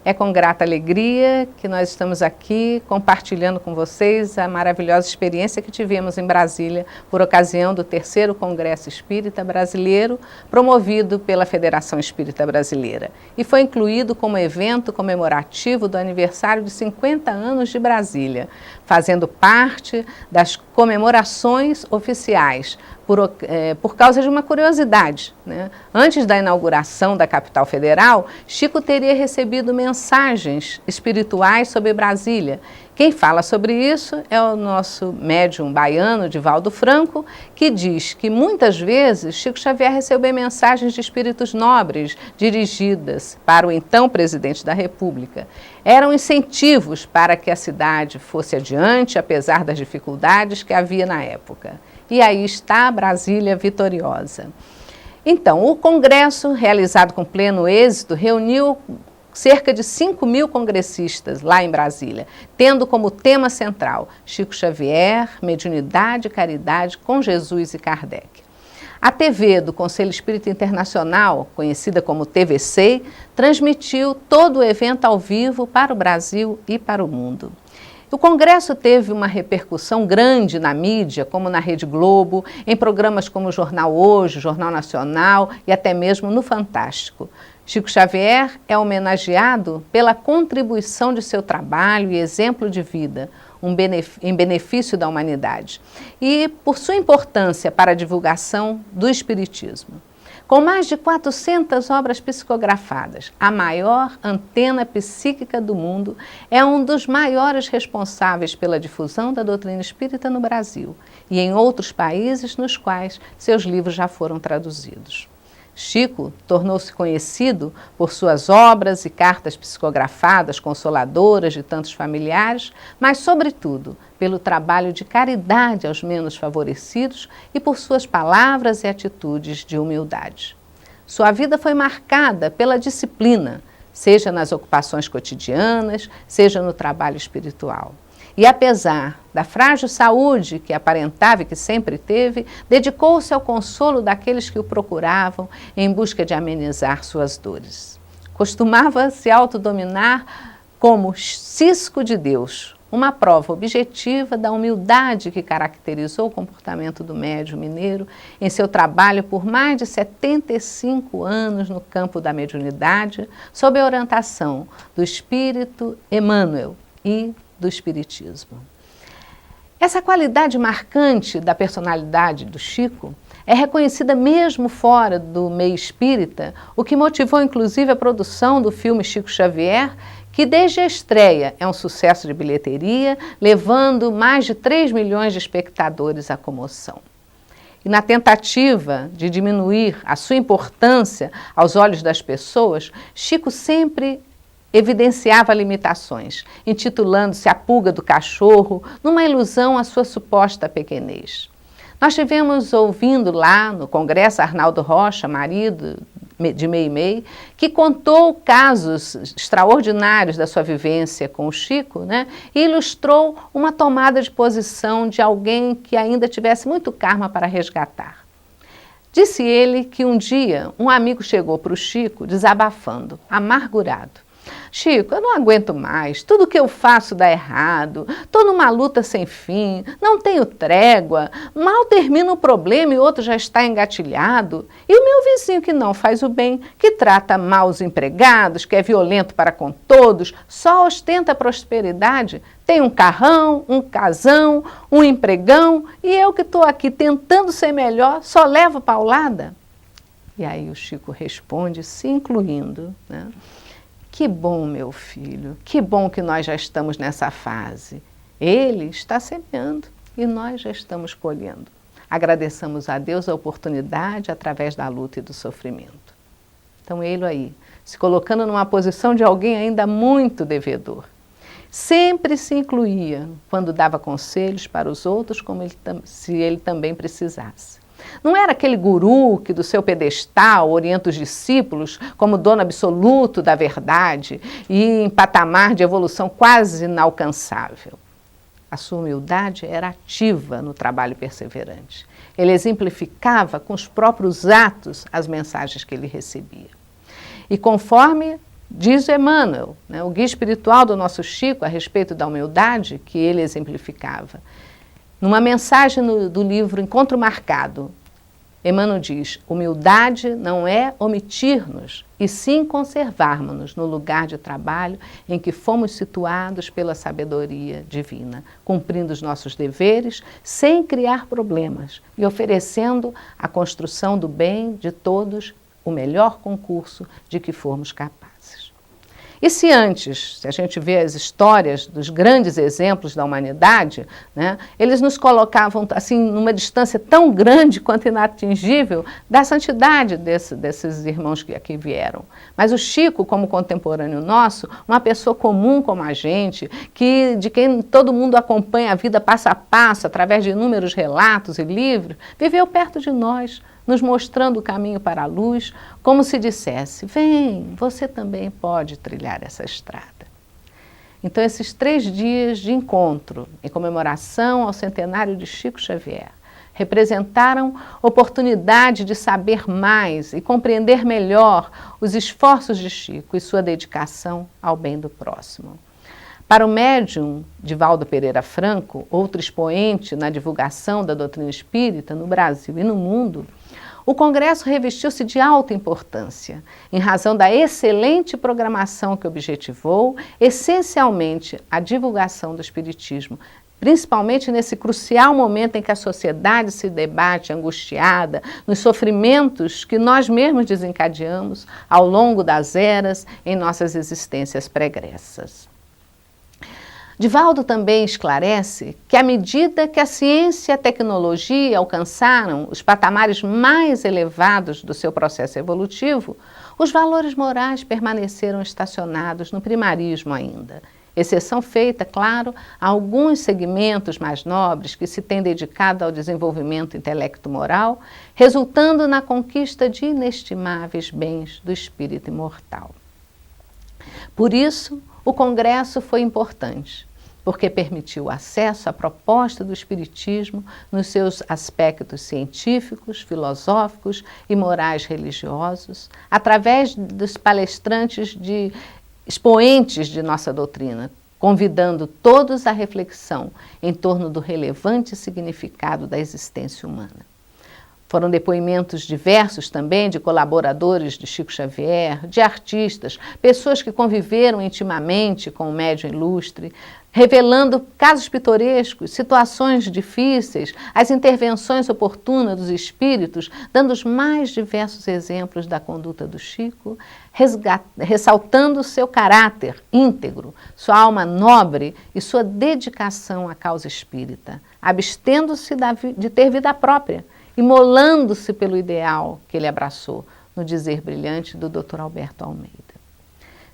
É com grata alegria que nós estamos aqui compartilhando com vocês a maravilhosa experiência que tivemos em Brasília por ocasião do 3º Congresso Espírita Brasileiro, promovido pela Federação Espírita Brasileira, e foi incluído como evento comemorativo do aniversário de 50 anos de Brasília, fazendo parte das comemorações oficiais, por causa de uma curiosidade, né? Antes da inauguração da capital federal, Chico teria recebido mensagens espirituais sobre Brasília. Quem fala sobre isso é o nosso médium baiano, Divaldo Franco, que diz que muitas vezes Chico Xavier recebeu mensagens de espíritos nobres dirigidas para o então presidente da República. Eram incentivos para que a cidade fosse adiante, apesar das dificuldades que havia na época. E aí está Brasília vitoriosa. Então, o congresso, realizado com pleno êxito, reuniu cerca de 5.000 congressistas lá em Brasília, tendo como tema central Chico Xavier, mediunidade e caridade com Jesus e Kardec. A TV do Conselho Espírita Internacional, conhecida como TVC, transmitiu todo o evento ao vivo para o Brasil e para o mundo. O congresso teve uma repercussão grande na mídia, como na Rede Globo, em programas como o Jornal Hoje, o Jornal Nacional e até mesmo no Fantástico. Chico Xavier é homenageado pela contribuição de seu trabalho e exemplo de vida, em benefício da humanidade, e por sua importância para a divulgação do Espiritismo. Com mais de 400 obras psicografadas, a maior antena psíquica do mundo, é um dos maiores responsáveis pela difusão da doutrina espírita no Brasil e em outros países nos quais seus livros já foram traduzidos. Chico tornou-se conhecido por suas obras e cartas psicografadas consoladoras de tantos familiares, mas, sobretudo, pelo trabalho de caridade aos menos favorecidos e por suas palavras e atitudes de humildade. Sua vida foi marcada pela disciplina, seja nas ocupações cotidianas, seja no trabalho espiritual. E apesar da frágil saúde que aparentava e que sempre teve, dedicou-se ao consolo daqueles que o procuravam em busca de amenizar suas dores. Costumava se autodominar como cisco de Deus, uma prova objetiva da humildade que caracterizou o comportamento do médium mineiro em seu trabalho por mais de 75 anos no campo da mediunidade, sob a orientação do espírito Emmanuel e do Espiritismo. Essa qualidade marcante da personalidade do Chico é reconhecida mesmo fora do meio espírita, o que motivou inclusive a produção do filme Chico Xavier, que desde a estreia é um sucesso de bilheteria, levando mais de 3 milhões de espectadores à comoção. E na tentativa de diminuir a sua importância aos olhos das pessoas, Chico sempre evidenciava limitações, intitulando-se A Pulga do Cachorro, numa ilusão à sua suposta pequenez. Nós tivemos ouvindo lá no congresso Arnaldo Rocha, marido de Meimei, que contou casos extraordinários da sua vivência com o Chico, né, e ilustrou uma tomada de posição de alguém que ainda tivesse muito karma para resgatar. Disse ele que um dia um amigo chegou para o Chico desabafando, amargurado. Chico, eu não aguento mais, tudo que eu faço dá errado, estou numa luta sem fim, não tenho trégua, mal termina um problema e outro já está engatilhado. E o meu vizinho que não faz o bem, que trata mal os empregados, que é violento para com todos, só ostenta a prosperidade, tem um carrão, um casão, um empregão, e eu que estou aqui tentando ser melhor, só levo paulada? E aí o Chico responde, se incluindo, né? Que bom, meu filho, que bom que nós já estamos nessa fase. Ele está semeando e nós já estamos colhendo. Agradeçamos a Deus a oportunidade através da luta e do sofrimento. Então, ele aí, se colocando numa posição de alguém ainda muito devedor. Sempre se incluía quando dava conselhos para os outros, como se ele também precisasse. Não era aquele guru que do seu pedestal orienta os discípulos como dono absoluto da verdade e em patamar de evolução quase inalcançável. A sua humildade era ativa no trabalho perseverante. Ele exemplificava com os próprios atos as mensagens que ele recebia. E conforme Diz Emmanuel, né, o guia espiritual do nosso Chico, a respeito da humildade que ele exemplificava. Numa mensagem do livro Encontro Marcado, Emmanuel diz: humildade não é omitir-nos, e sim conservarmos-nos no lugar de trabalho em que fomos situados pela sabedoria divina, cumprindo os nossos deveres sem criar problemas e oferecendo à construção do bem de todos o melhor concurso de que formos capazes. E se antes, se a gente vê as histórias dos grandes exemplos da humanidade, né, eles nos colocavam assim numa distância tão grande quanto inatingível da santidade desses irmãos que aqui vieram. Mas o Chico, como contemporâneo nosso, uma pessoa comum como a gente, de quem todo mundo acompanha a vida passo a passo, através de inúmeros relatos e livros, viveu perto de nós, nos mostrando o caminho para a luz, como se dissesse: vem, você também pode trilhar essa estrada. Então, esses 3 dias de encontro, em comemoração ao centenário de Chico Xavier, representaram oportunidade de saber mais e compreender melhor os esforços de Chico e sua dedicação ao bem do próximo. Para o médium Divaldo Pereira Franco, outro expoente na divulgação da doutrina espírita no Brasil e no mundo, o congresso revestiu-se de alta importância, em razão da excelente programação que objetivou, essencialmente, a divulgação do espiritismo, principalmente nesse crucial momento em que a sociedade se debate angustiada nos sofrimentos que nós mesmos desencadeamos ao longo das eras em nossas existências pregressas. Divaldo também esclarece que, à medida que a ciência e a tecnologia alcançaram os patamares mais elevados do seu processo evolutivo, os valores morais permaneceram estacionados no primarismo ainda. Exceção feita, claro, a alguns segmentos mais nobres que se têm dedicado ao desenvolvimento intelecto-moral, resultando na conquista de inestimáveis bens do espírito imortal. Por isso, o congresso foi importante, porque permitiu o acesso à proposta do espiritismo nos seus aspectos científicos, filosóficos e morais religiosos, através dos palestrantes expoentes de nossa doutrina, convidando todos à reflexão em torno do relevante significado da existência humana. Foram depoimentos diversos também de colaboradores de Chico Xavier, de artistas, pessoas que conviveram intimamente com o médium ilustre, revelando casos pitorescos, situações difíceis, as intervenções oportunas dos espíritos, dando os mais diversos exemplos da conduta do Chico, ressaltando seu caráter íntegro, sua alma nobre e sua dedicação à causa espírita, abstendo-se de ter vida própria, imolando-se pelo ideal que ele abraçou, no dizer brilhante do Dr. Alberto Almeida.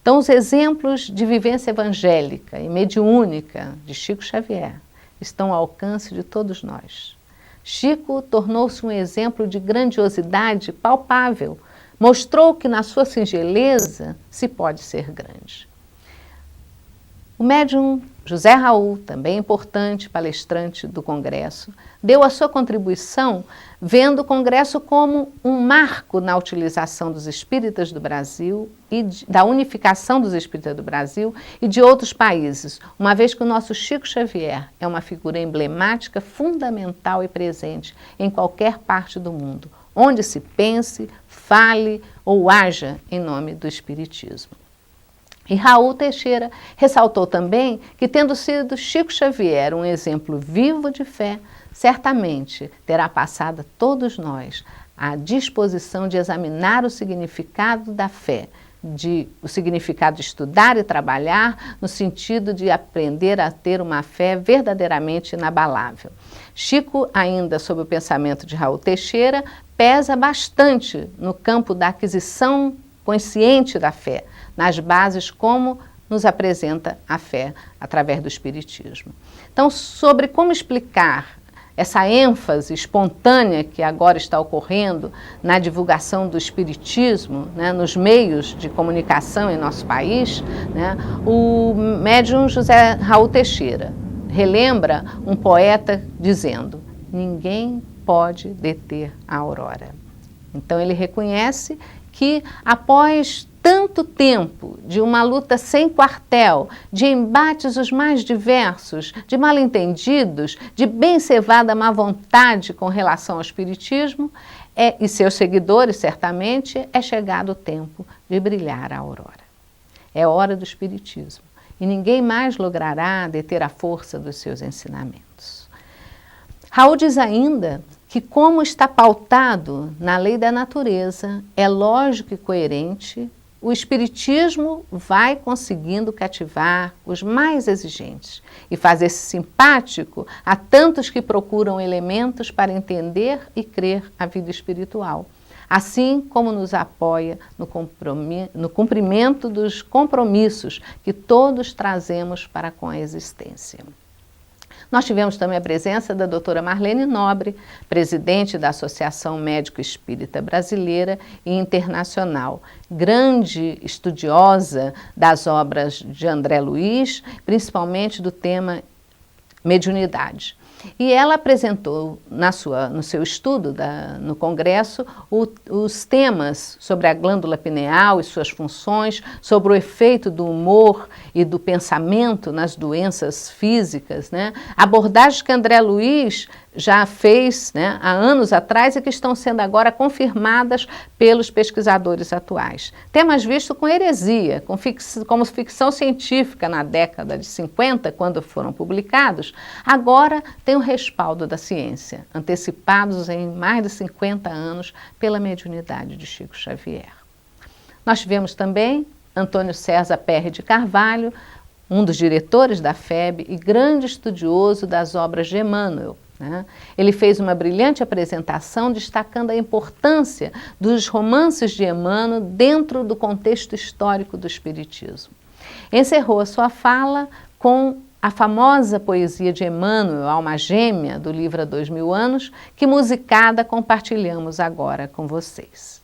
Então, os exemplos de vivência evangélica e mediúnica de Chico Xavier estão ao alcance de todos nós. Chico tornou-se um exemplo de grandiosidade palpável, mostrou que na sua singeleza se pode ser grande. O médium José Raul, também importante palestrante do Congresso, deu a sua contribuição vendo o Congresso como um marco na utilização dos espíritas do Brasil e da unificação dos espíritas do Brasil e de outros países, uma vez que o nosso Chico Xavier é uma figura emblemática, fundamental e presente em qualquer parte do mundo, onde se pense, fale ou haja em nome do Espiritismo. E Raul Teixeira ressaltou também que, tendo sido Chico Xavier um exemplo vivo de fé, certamente terá passado a todos nós a disposição de examinar o significado da fé, o significado de estudar e trabalhar, no sentido de aprender a ter uma fé verdadeiramente inabalável. Chico, ainda sob o pensamento de Raul Teixeira, pesa bastante no campo da aquisição consciente da fé, nas bases como nos apresenta a fé através do Espiritismo. Então, sobre como explicar essa ênfase espontânea que agora está ocorrendo na divulgação do Espiritismo, né, nos meios de comunicação em nosso país, né, o médium José Raul Teixeira relembra um poeta dizendo: ninguém pode deter a aurora. Então ele reconhece que após tanto tempo de uma luta sem quartel, de embates os mais diversos, de mal-entendidos, de bem cevada má vontade com relação ao espiritismo, e seus seguidores, certamente, é chegado o tempo de brilhar a aurora. É hora do espiritismo, e ninguém mais logrará deter a força dos seus ensinamentos. Raul diz ainda que, como está pautado na lei da natureza, é lógico e coerente, o espiritismo vai conseguindo cativar os mais exigentes e fazer-se simpático a tantos que procuram elementos para entender e crer a vida espiritual, assim como nos apoia no cumprimento dos compromissos que todos trazemos para com a existência. Nós tivemos também a presença da doutora Marlene Nobre, presidente da Associação Médico Espírita Brasileira e Internacional, grande estudiosa das obras de André Luiz, principalmente do tema mediunidade. E ela apresentou no seu estudo no Congresso os temas sobre a glândula pineal e suas funções, sobre o efeito do humor e do pensamento nas doenças físicas, né? Abordagens que André Luiz já fez, né, há anos atrás e que estão sendo agora confirmadas pelos pesquisadores atuais. Temas vistos com heresia, como ficção científica na década de 50, quando foram publicados, agora tem o respaldo da ciência, antecipados em mais de 50 anos pela mediunidade de Chico Xavier. Nós tivemos também Antônio César Perry de Carvalho, um dos diretores da FEB e grande estudioso das obras de Emmanuel. Ele fez uma brilhante apresentação destacando a importância dos romances de Emmanuel dentro do contexto histórico do Espiritismo. Encerrou a sua fala com a famosa poesia de Emmanuel, Alma Gêmea, do livro Há 2000 Anos, que musicada compartilhamos agora com vocês.